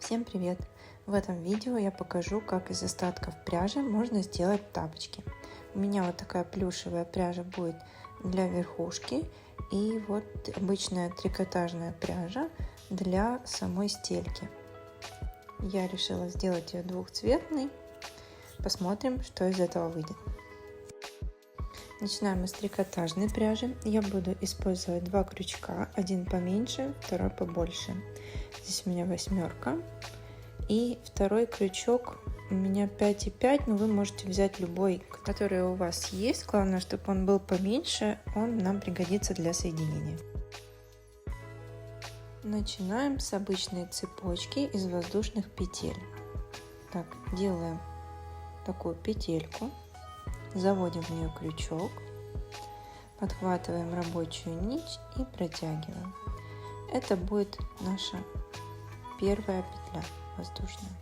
Всем привет! В этом видео я покажу, как из остатков пряжи можно сделать тапочки. У меня вот такая плюшевая пряжа будет для верхушки и вот обычная трикотажная пряжа для самой стельки. Я решила сделать ее двухцветной. Посмотрим, что из этого выйдет. Начинаем мы с трикотажной пряжи. Я буду использовать два крючка, один поменьше, второй побольше. Здесь у меня 8. И второй крючок у меня 5,5, но вы можете взять любой, который у вас есть. Главное, чтобы он был поменьше, он нам пригодится для соединения. Начинаем с обычной цепочки из воздушных петель. Так, делаем такую петельку, заводим в нее крючок, подхватываем рабочую нить и протягиваем. Это будет наша первая петля воздушная.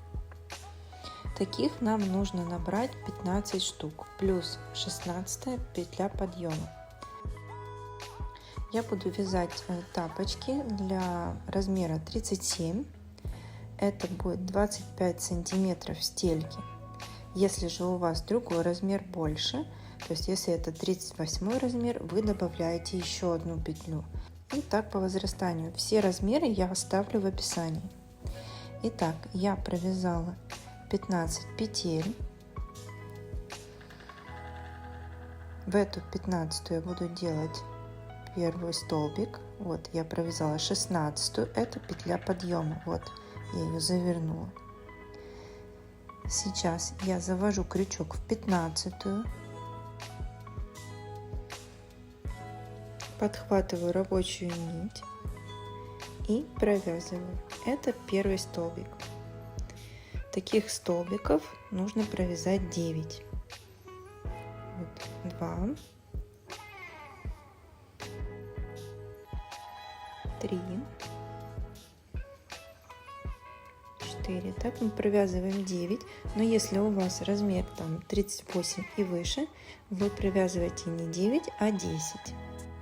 Таких нам нужно набрать 15 штук, плюс 16 петля подъема. Я буду вязать тапочки для размера 37. Это будет 25 сантиметров стельки. Если же у вас другой размер больше, то есть если это 38 размер, вы добавляете еще одну петлю. И так по возрастанию. Все размеры я оставлю в описании. Итак, я провязала 15 петель. В эту 15 я буду делать первый столбик. Вот я провязала 16, это петля подъема. Вот я ее завернула. Сейчас я завожу крючок в 15, подхватываю рабочую нить и провязываю. Это первый столбик. Таких столбиков нужно провязать 9. Вот, 2, 3, 4. Так мы провязываем 9. Но если у вас размер там 38 и выше, вы провязываете не 9, а 10.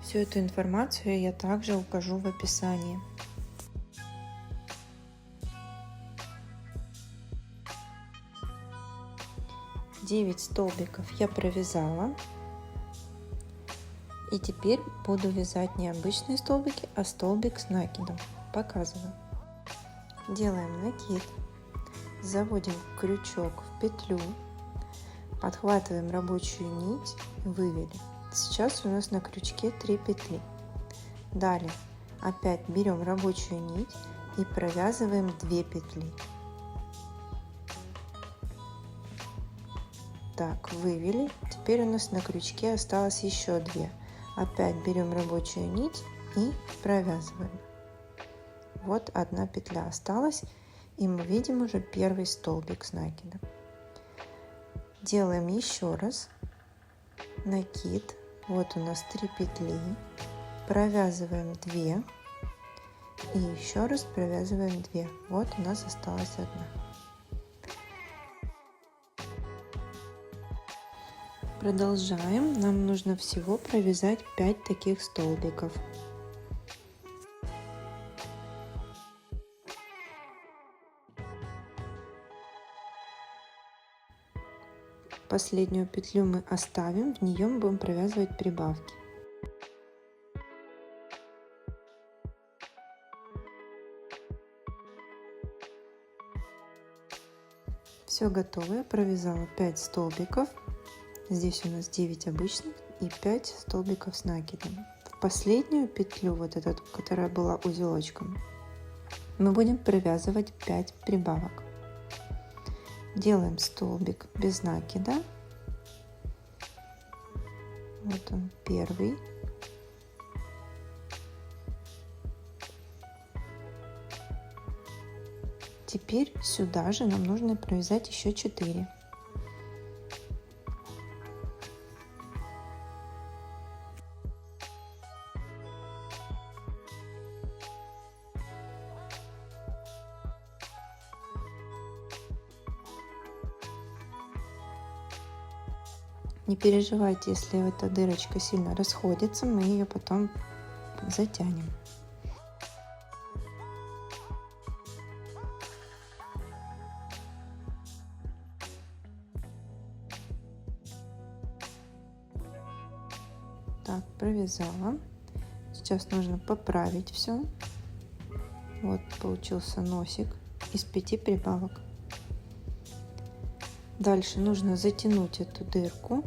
Всю эту информацию я также укажу в описании. Девять столбиков я провязала. И теперь буду вязать не обычные столбики, а столбик с накидом. Показываю. Делаем накид, заводим крючок в петлю, подхватываем рабочую нить, вывели. Сейчас у нас на крючке 3 петли. Далее опять берем рабочую нить и провязываем 2 петли. Так, вывели. Теперь у нас на крючке осталось еще 2. Опять берем рабочую нить и провязываем. Вот одна петля осталась, и мы видим уже первый столбик с накидом. Делаем еще раз накид. Вот у нас 3 петли, провязываем 2 и еще раз провязываем 2. Вот у нас осталась одна. Продолжаем. Нам нужно всего провязать 5 таких столбиков. Последнюю петлю мы оставим, в нее мы будем провязывать прибавки. Все готово. Я провязала 5 столбиков. Здесь у нас 9 обычных и 5 столбиков с накидом. В последнюю петлю, вот эту, которая была узелочком, мы будем провязывать 5 прибавок. Делаем столбик без накида. Вот он первый. Теперь сюда же нам нужно провязать еще 4. Не переживайте, если эта дырочка сильно расходится, мы ее потом затянем. Так, провязала. Сейчас нужно поправить все. Вот получился носик из 5 прибавок. Дальше нужно затянуть эту дырку.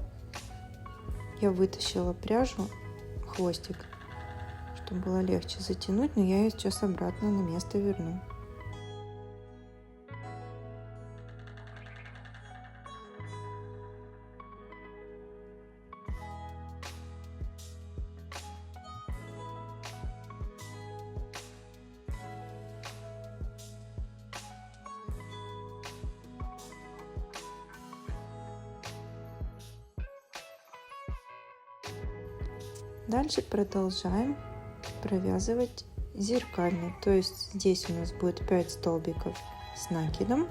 Я вытащила пряжу, хвостик, чтобы было легче затянуть, но я ее сейчас обратно на место верну. Дальше продолжаем провязывать зеркально, то есть здесь у нас будет 5 столбиков с накидом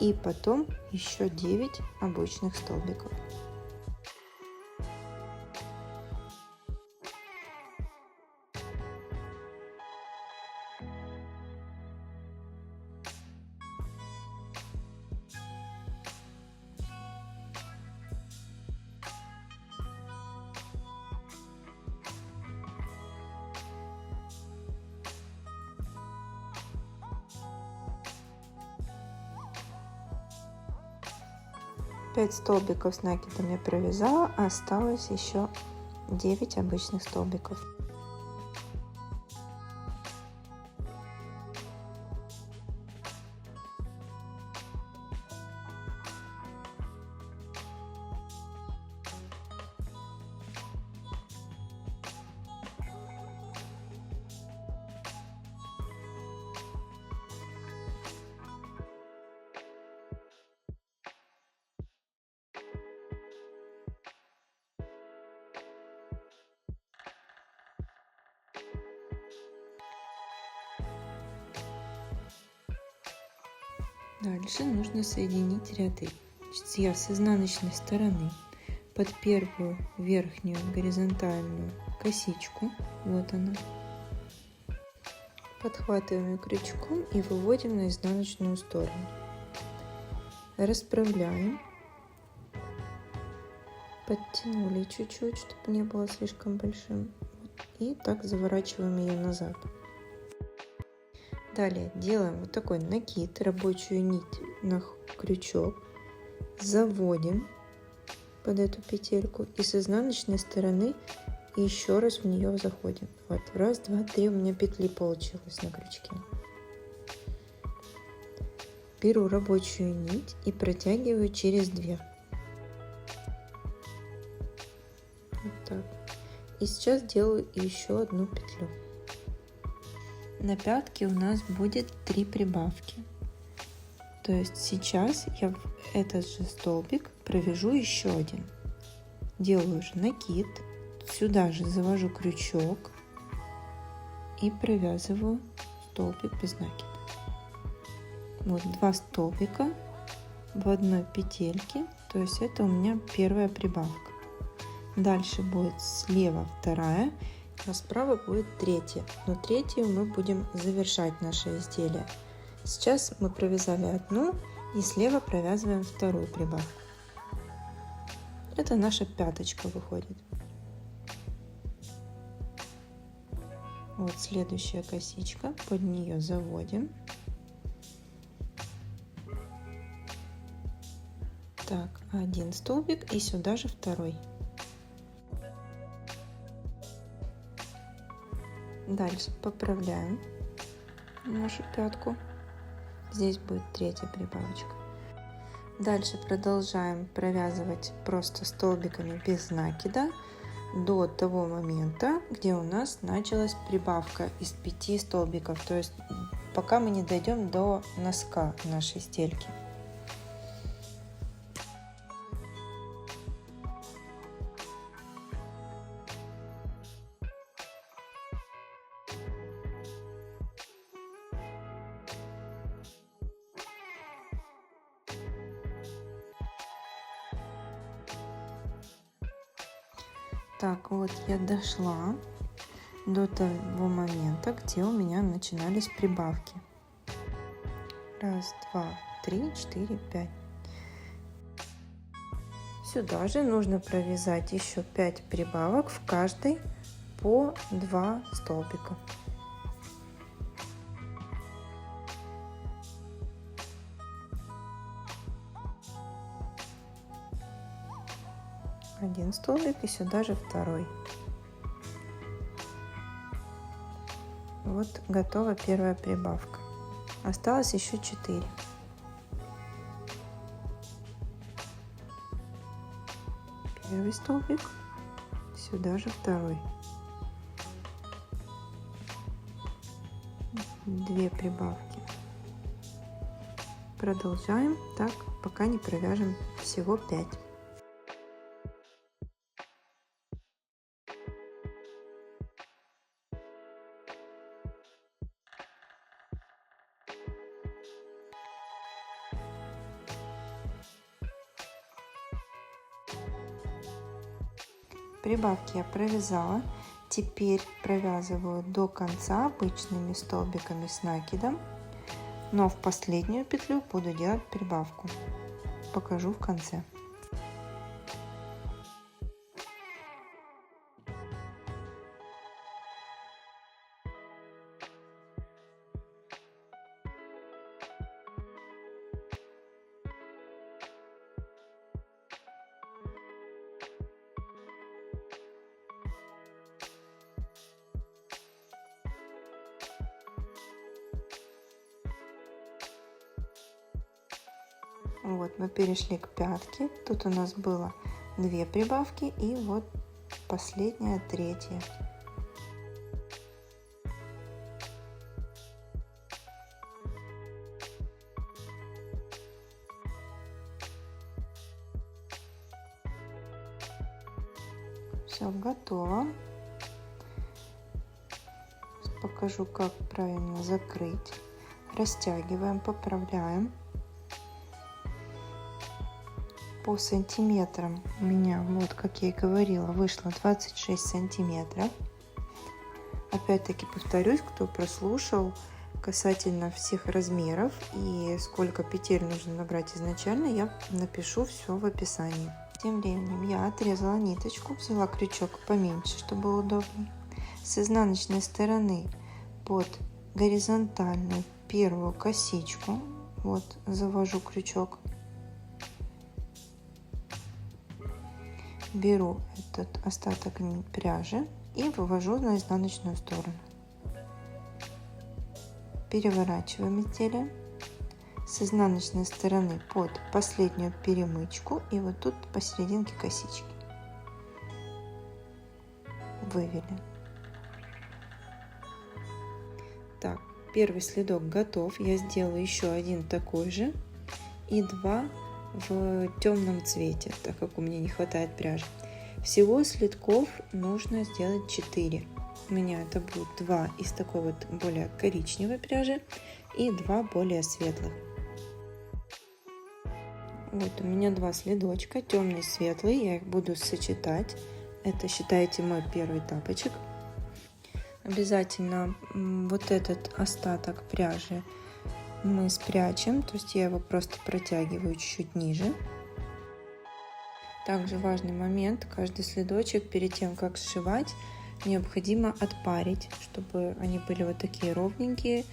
и потом еще 9 обычных столбиков. Пять столбиков с накидом я провязала, а осталось еще 9 обычных столбиков. Дальше нужно соединить ряды. Я с изнаночной стороны под первую верхнюю горизонтальную косичку, вот она, подхватываем ее крючком и выводим на изнаночную сторону. Расправляем, подтянули чуть-чуть, чтобы не было слишком большим, и так заворачиваем ее назад. Далее делаем вот такой накид, рабочую нить на крючок, заводим под эту петельку и с изнаночной стороны еще раз в нее заходим. Вот, раз, два, три, у меня петли получилось на крючке. Беру рабочую нить и протягиваю через 2. Вот так. И сейчас делаю еще одну петлю. На пятке у нас будет 3 прибавки. То есть сейчас я в этот же столбик провяжу еще один. Делаю же накид, сюда же завожу крючок и провязываю столбик без накида. Вот 2 столбика в одной петельке, то есть это у меня первая прибавка. Дальше будет слева вторая, а справа будет третья. Но третью мы будем завершать наше изделие. Сейчас мы провязали одну и слева провязываем вторую прибавку. Это наша пяточка выходит. Вот следующая косичка, под нее заводим. Так, один столбик и сюда же второй. Дальше поправляем нашу пятку. Здесь будет третья прибавочка. Дальше продолжаем провязывать просто столбиками без накида до того момента, где у нас началась прибавка из 5 столбиков. То есть пока мы не дойдем до носка нашей стельки. Так, вот я дошла до того момента, где у меня начинались прибавки. Раз, два, три, четыре, 5. Сюда же нужно провязать еще 5 прибавок, в каждой по 2 столбика. Один столбик и сюда же второй. Вот готова первая прибавка. Осталось еще 4. Первый столбик, сюда же второй. 2 прибавки. Продолжаем так, пока не провяжем всего 5. Прибавки я провязала. Теперь провязываю до конца обычными столбиками с накидом, но в последнюю петлю буду делать прибавку. Покажу в конце. Вот мы перешли к пятке. Тут у нас было 2 прибавки и вот последняя, третья. Все готово. Покажу, как правильно закрыть. Растягиваем, поправляем. По сантиметрам у меня, вот как я и говорила, вышло 26 сантиметров. Опять-таки повторюсь, кто прослушал касательно всех размеров и сколько петель нужно набрать изначально, я напишу все в описании. Тем временем я отрезала ниточку, взяла крючок поменьше, чтобы было удобнее. С изнаночной стороны под горизонтальную первую косичку вот завожу крючок. Беру этот остаток пряжи и вывожу на изнаночную сторону. Переворачиваем изделие с изнаночной стороны под последнюю перемычку и вот тут посерединке косички. Вывели. Так, первый следок готов. Я сделаю еще один такой же и 2 в темном цвете, так как у меня не хватает пряжи. Всего следков нужно сделать 4. У меня это будет 2 из такой вот более коричневой пряжи и 2 более светлых. Вот у меня 2 следочка, темный и светлый, я их буду сочетать. Это, считайте, мой первый тапочек. Обязательно вот этот остаток пряжи мы спрячем, то есть я его просто протягиваю чуть-чуть ниже. Также важный момент: каждый следочек перед тем, как сшивать, необходимо отпарить, чтобы они были вот такие ровненькие,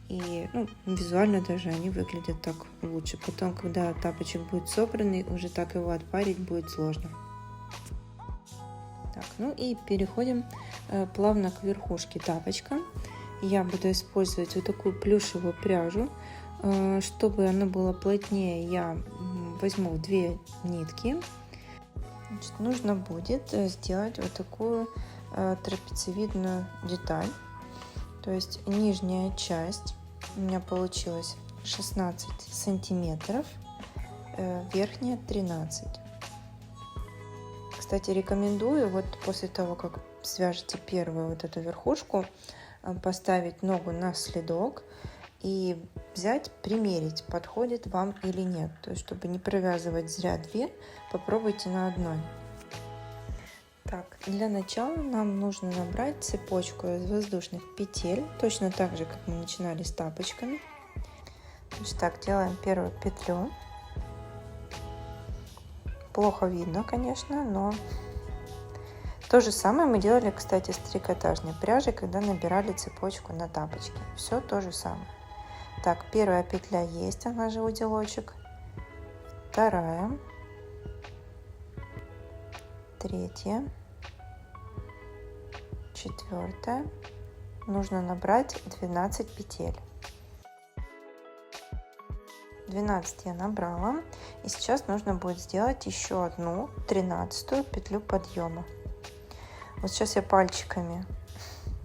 и визуально даже они выглядят так лучше. Потом, когда тапочек будет собранный, уже так его отпарить будет сложно. Так, и переходим плавно к верхушке тапочка. Я буду использовать вот такую плюшевую пряжу. Чтобы она была плотнее, я возьму 2 нитки. Значит, нужно будет сделать вот такую трапециевидную деталь. То есть нижняя часть у меня получилась 16 сантиметров, верхняя 13. Кстати, рекомендую вот после того, как свяжете первую вот эту верхушку, поставить ногу на следок и взять, примерить, подходит вам или нет. То есть, чтобы не провязывать зря 2, попробуйте на одной. Так, для начала нам нужно набрать цепочку из воздушных петель, точно так же, как мы начинали с тапочками. Значит, так, делаем первую петлю. плохо видно, конечно, но то же самое мы делали, кстати, с трикотажной пряжей, когда набирали цепочку на тапочки. Все то же самое. Так, первая петля есть, она же узелочек. Вторая. Третья. Четвертая. Нужно набрать 12 петель. 12 я набрала. И сейчас нужно будет сделать еще одну 13-ю петлю подъема. Вот сейчас я пальчиками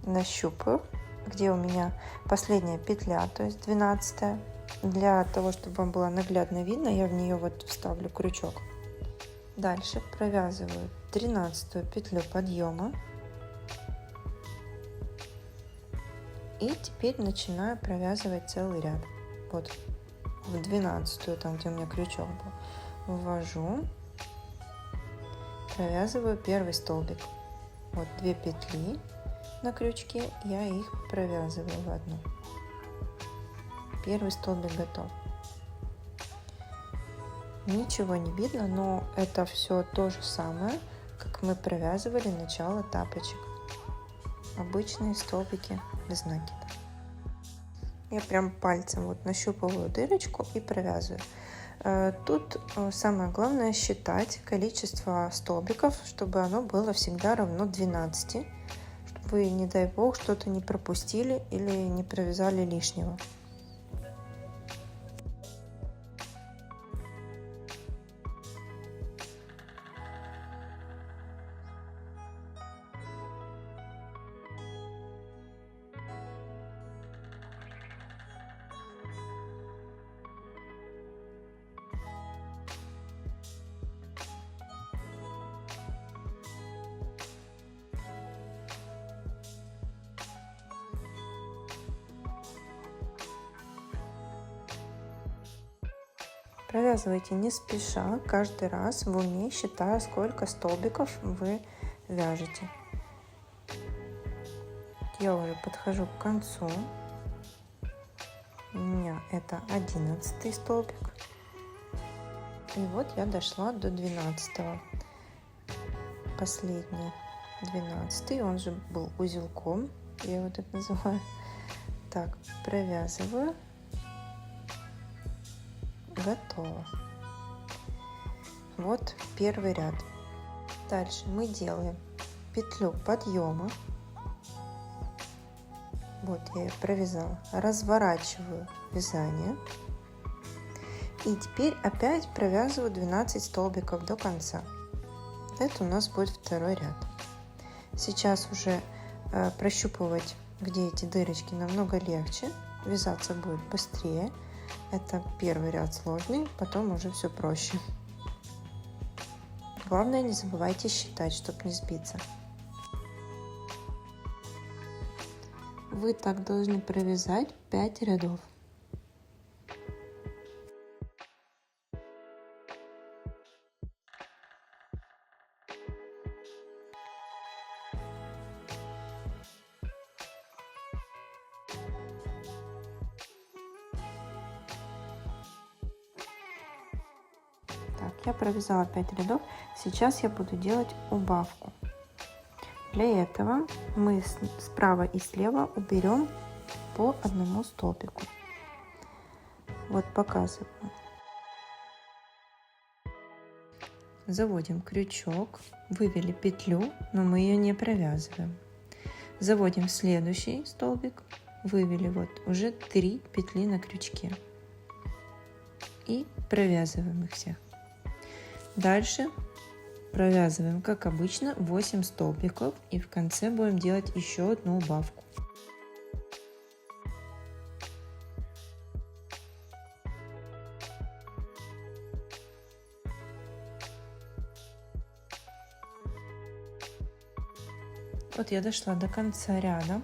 нащупаю, где у меня последняя петля, то есть 12. Для того, чтобы вам было наглядно видно, я в нее вот вставлю крючок. Дальше провязываю 13-ю петлю подъема. И теперь начинаю провязывать целый ряд. Вот в 12-ю, там где у меня крючок был, ввожу, провязываю первый столбик. Вот 2 петли на крючке, я их провязываю в одну. Первый столбик готов. Ничего не видно, но это все то же самое, как мы провязывали начало тапочек. Обычные столбики без накида. Я прям пальцем вот нащупываю дырочку и провязываю. Тут самое главное считать количество столбиков, чтобы оно было всегда равно 12, чтобы вы, не дай бог, что-то не пропустили или не провязали лишнего. Провязывайте не спеша, каждый раз в уме считая, сколько столбиков вы вяжете. Я уже подхожу к концу. У меня это 11 столбик. И вот я дошла до 12. Последний 12, он же был узелком, я его так называю. Так, провязываю. Готово. Вот первый ряд. Дальше мы делаем петлю подъема. Вот я ее провязала. Разворачиваю вязание. И теперь опять провязываю 12 столбиков до конца. Это у нас будет второй ряд. Сейчас уже прощупывать, где эти дырочки, намного легче. Вязаться будет быстрее. Это первый ряд сложный, потом уже все проще. Главное, не забывайте считать, чтобы не сбиться. Вы так должны провязать 5 рядов. Так, я провязала 5 рядов. Сейчас я буду делать убавку. Для этого мы справа и слева уберем по одному столбику. Вот показываю. Заводим крючок, вывели петлю, но мы ее не провязываем. Заводим следующий столбик, вывели вот уже 3 петли на крючке и провязываем их всех. Дальше провязываем, как обычно, 8 столбиков и в конце будем делать еще одну убавку. Вот я дошла до конца ряда.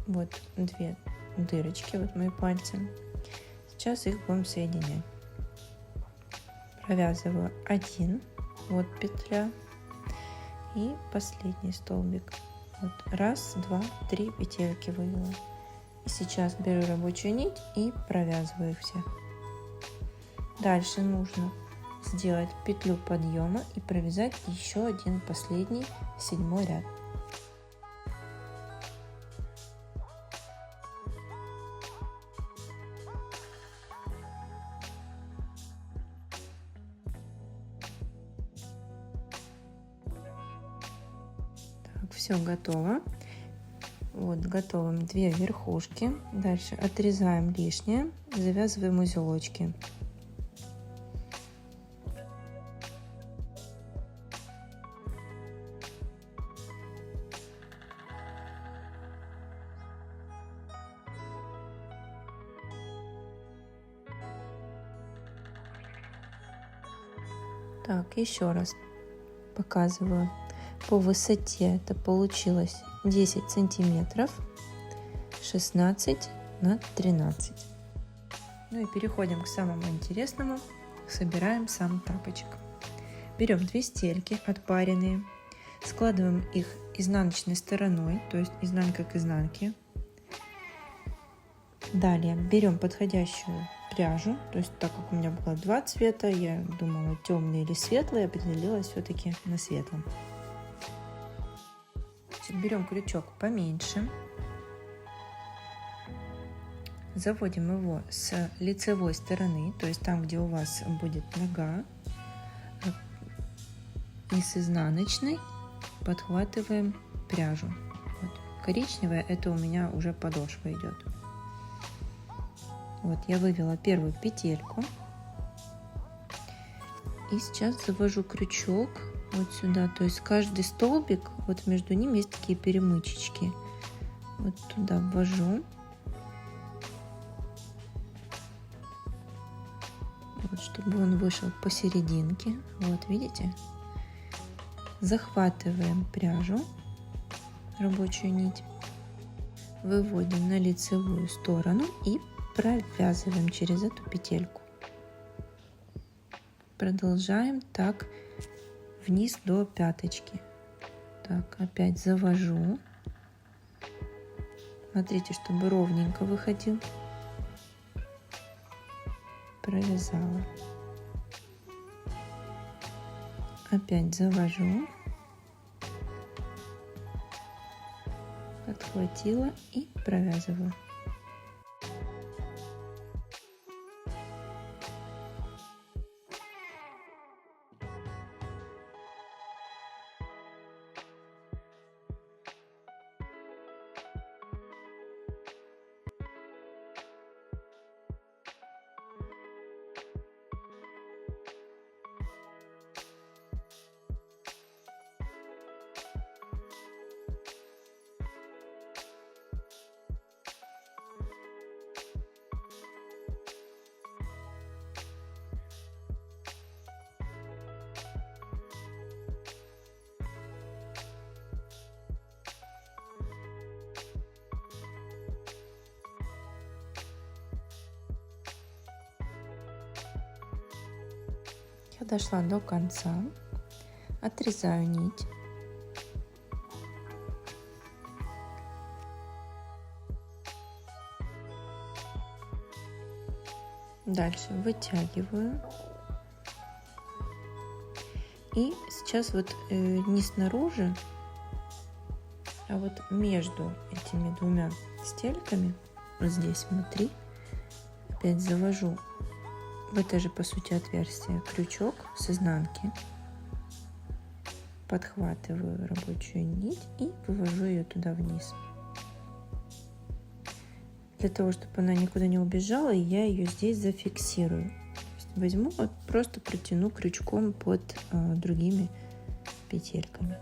Вот 2 дырочки, вот мои пальцы. Сейчас их будем соединять. Провязываю 1, вот петля, и последний столбик. Вот 1, 2, 3 петельки вывела. И сейчас беру рабочую нить и провязываю их все. Дальше нужно сделать петлю подъема и провязать еще один последний 7-й ряд. Так, все готово. Вот, готовим 2 верхушки. Дальше отрезаем лишнее, завязываем узелочки. Так, еще раз показываю. По высоте это получилось 10 сантиметров, 16 на 13. Ну и переходим к самому интересному. Собираем сам тапочек. Берем 2 стельки отпаренные, складываем их изнаночной стороной, то есть изнанка к изнанке. Далее берем подходящую пряжу, то есть так как у меня было 2 цвета, я думала темный или светлый, определилась все-таки на светлом. Берем крючок поменьше, заводим его с лицевой стороны, то есть там, где у вас будет нога, и с изнаночной подхватываем пряжу. Вот. Коричневая — это у меня уже подошва идет. Вот я вывела первую петельку и сейчас завожу крючок вот сюда, то есть каждый столбик, вот между ними есть такие перемычечки, вот туда ввожу, вот, чтобы он вышел посерединке, вот видите, захватываем пряжу, рабочую нить, выводим на лицевую сторону и провязываем через эту петельку. Продолжаем так вниз до пяточки. Так, опять завожу. Смотрите, чтобы ровненько выходил. Провязала. Опять завожу. Подхватила и провязываю. Я дошла до конца, отрезаю нить. Дальше вытягиваю. И сейчас вот не снаружи, а вот между этими двумя стельками, вот здесь внутри, опять завожу в это же, по сути, отверстие крючок с изнанки, подхватываю рабочую нить и вывожу ее туда вниз. Для того, чтобы она никуда не убежала, я ее здесь зафиксирую. Возьму, вот просто протяну крючком под другими петельками.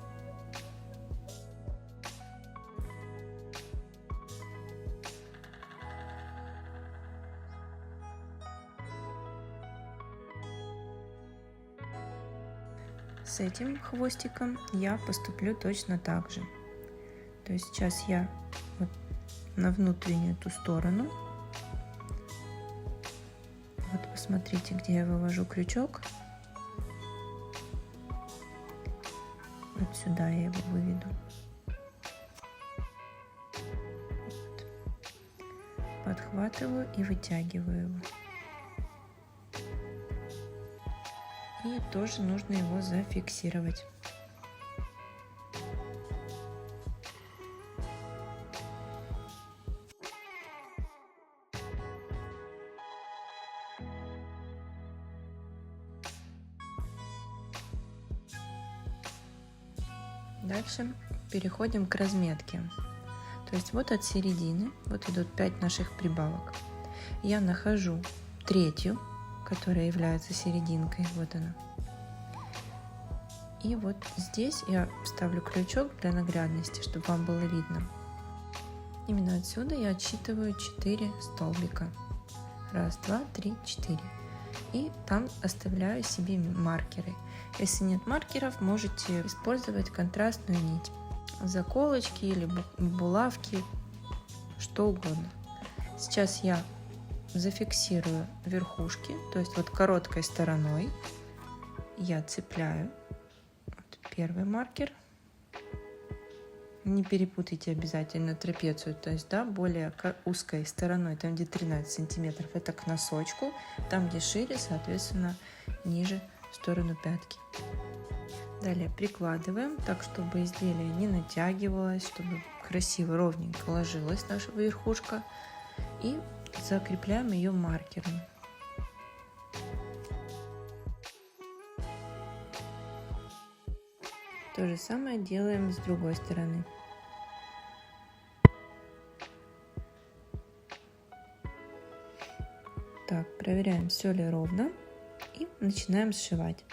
С этим хвостиком я поступлю точно так же. То есть сейчас я вот на внутреннюю эту сторону. Вот посмотрите, где я вывожу крючок. Вот сюда я его выведу. Вот. Подхватываю и вытягиваю его. И тоже нужно его зафиксировать. Дальше переходим к разметке. То есть вот от середины, вот идут 5 наших прибавок. Я нахожу третью, которая является серединкой, вот она. И вот здесь я вставлю крючок для наглядности, чтобы вам было видно. Именно отсюда я отсчитываю 4 столбика. 1, 2, 3, 4. И там оставляю себе маркеры. Если нет маркеров, можете использовать контрастную нить. Заколочки или булавки, что угодно. Сейчас я зафиксирую верхушки, то есть вот короткой стороной я цепляю. Вот первый маркер. Не перепутайте обязательно трапецию, то есть более узкой стороной, там где 13 сантиметров, это к носочку, там где шире, соответственно, ниже в сторону пятки. Далее прикладываем так, чтобы изделие не натягивалось, чтобы красиво, ровненько ложилась наша верхушка, и закрепляем ее маркером. То же самое делаем с другой стороны. Так, проверяем, все ли ровно, и начинаем сшивать.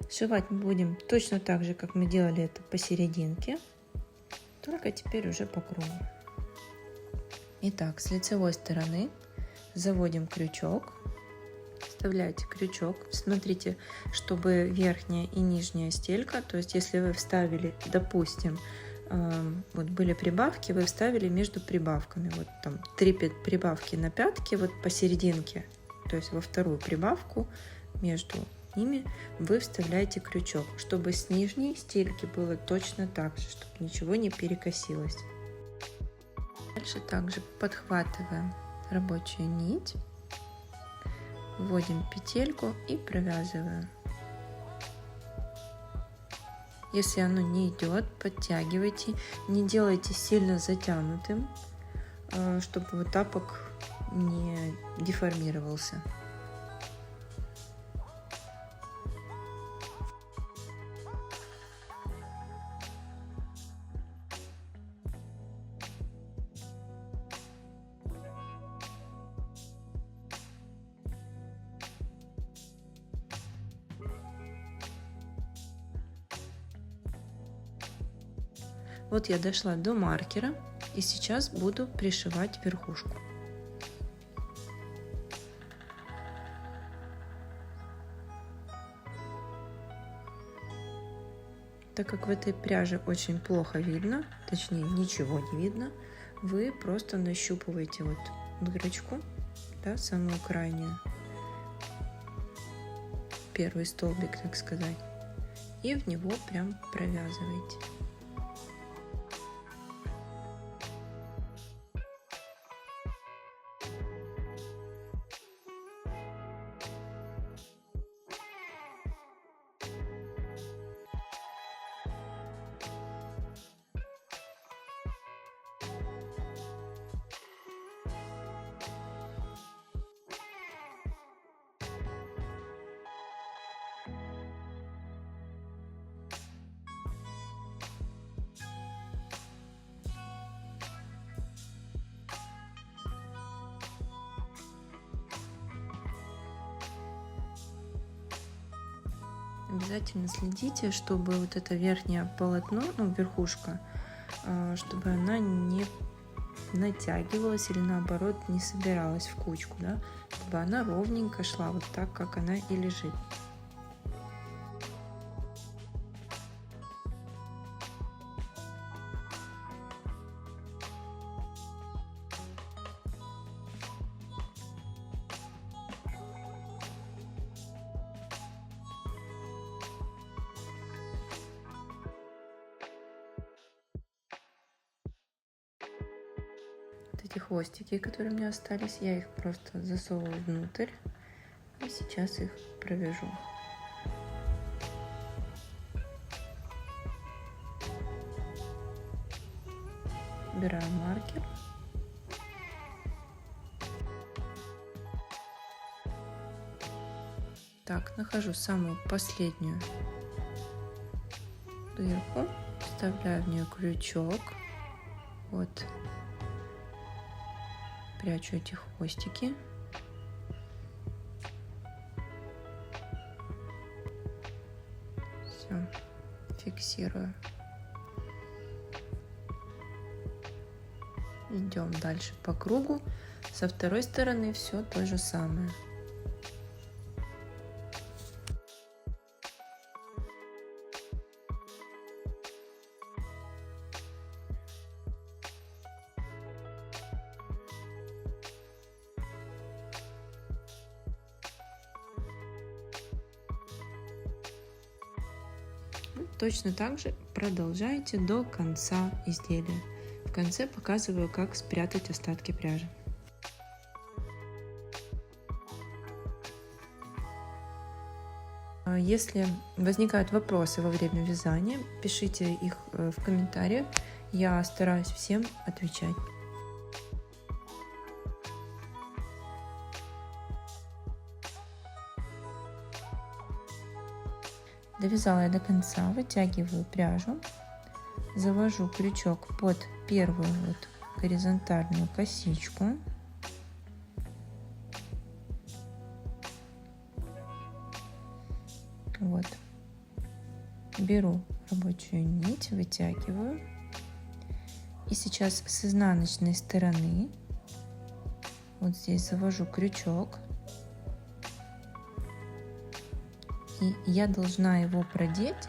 Сшивать мы будем точно так же, как мы делали это посерединке, только теперь уже по кругу. Итак, с лицевой стороны заводим крючок, вставляете крючок, смотрите, чтобы верхняя и нижняя стелька, то есть если вы вставили, допустим, вот были прибавки, вы вставили между прибавками, вот там 3 прибавки на пятке, вот посерединке, то есть во вторую прибавку между ними вы вставляете крючок, чтобы с нижней стельки было точно так же, чтобы ничего не перекосилось. Дальше также подхватываем рабочую нить, вводим петельку и провязываем. Если оно не идет, подтягивайте, не делайте сильно затянутым, чтобы вот тапок не деформировался. Вот я дошла до маркера и сейчас буду пришивать верхушку. Так как в этой пряже очень плохо видно, точнее ничего не видно, вы просто нащупываете вот дырочку, самую крайнюю, первый столбик, так сказать, и в него прям провязываете. Обязательно следите, чтобы вот это верхнее полотно, верхушка, чтобы она не натягивалась или наоборот не собиралась в кучку, чтобы она ровненько шла вот так, как она и лежит. Эти хвостики, которые у меня остались, я их просто засовываю внутрь, И сейчас их провяжу. Убираю маркер. Так, нахожу самую последнюю дырку, вставляю в нее крючок. Вот, прячу эти хвостики. Все, фиксирую. Идем дальше по кругу. Со второй стороны все то же самое. Точно так же продолжайте до конца изделия. В конце показываю, как спрятать остатки пряжи. Если возникают вопросы во время вязания, пишите их в комментариях. Я стараюсь всем отвечать. Довязала я до конца, вытягиваю пряжу, завожу крючок под первую вот горизонтальную косичку. Вот. Беру рабочую нить, вытягиваю. И сейчас с изнаночной стороны вот здесь завожу крючок. И я должна его продеть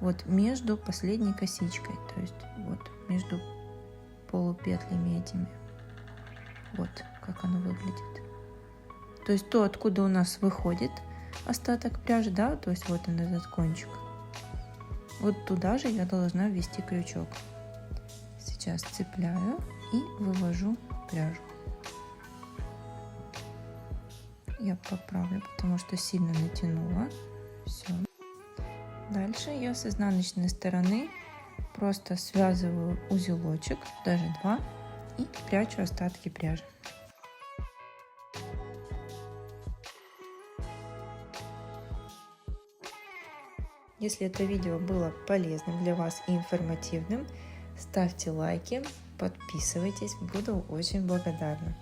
вот между последней косичкой, то есть вот между полупетлями этими. Вот как оно выглядит. То есть то, откуда у нас выходит остаток пряжи, да, то есть вот он, этот кончик. Вот туда же я должна ввести крючок. Сейчас цепляю и вывожу пряжу. Я поправлю, потому что сильно натянула. Все. Дальше я с изнаночной стороны просто связываю узелочек, даже 2, и прячу остатки пряжи. Если это видео было полезным для вас и информативным, ставьте лайки, подписывайтесь, буду очень благодарна.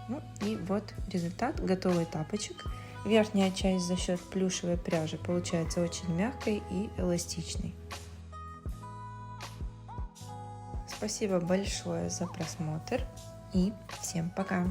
Ну и вот результат: готовый тапочек. Верхняя часть за счет плюшевой пряжи получается очень мягкой и эластичной. Спасибо большое за просмотр и всем пока!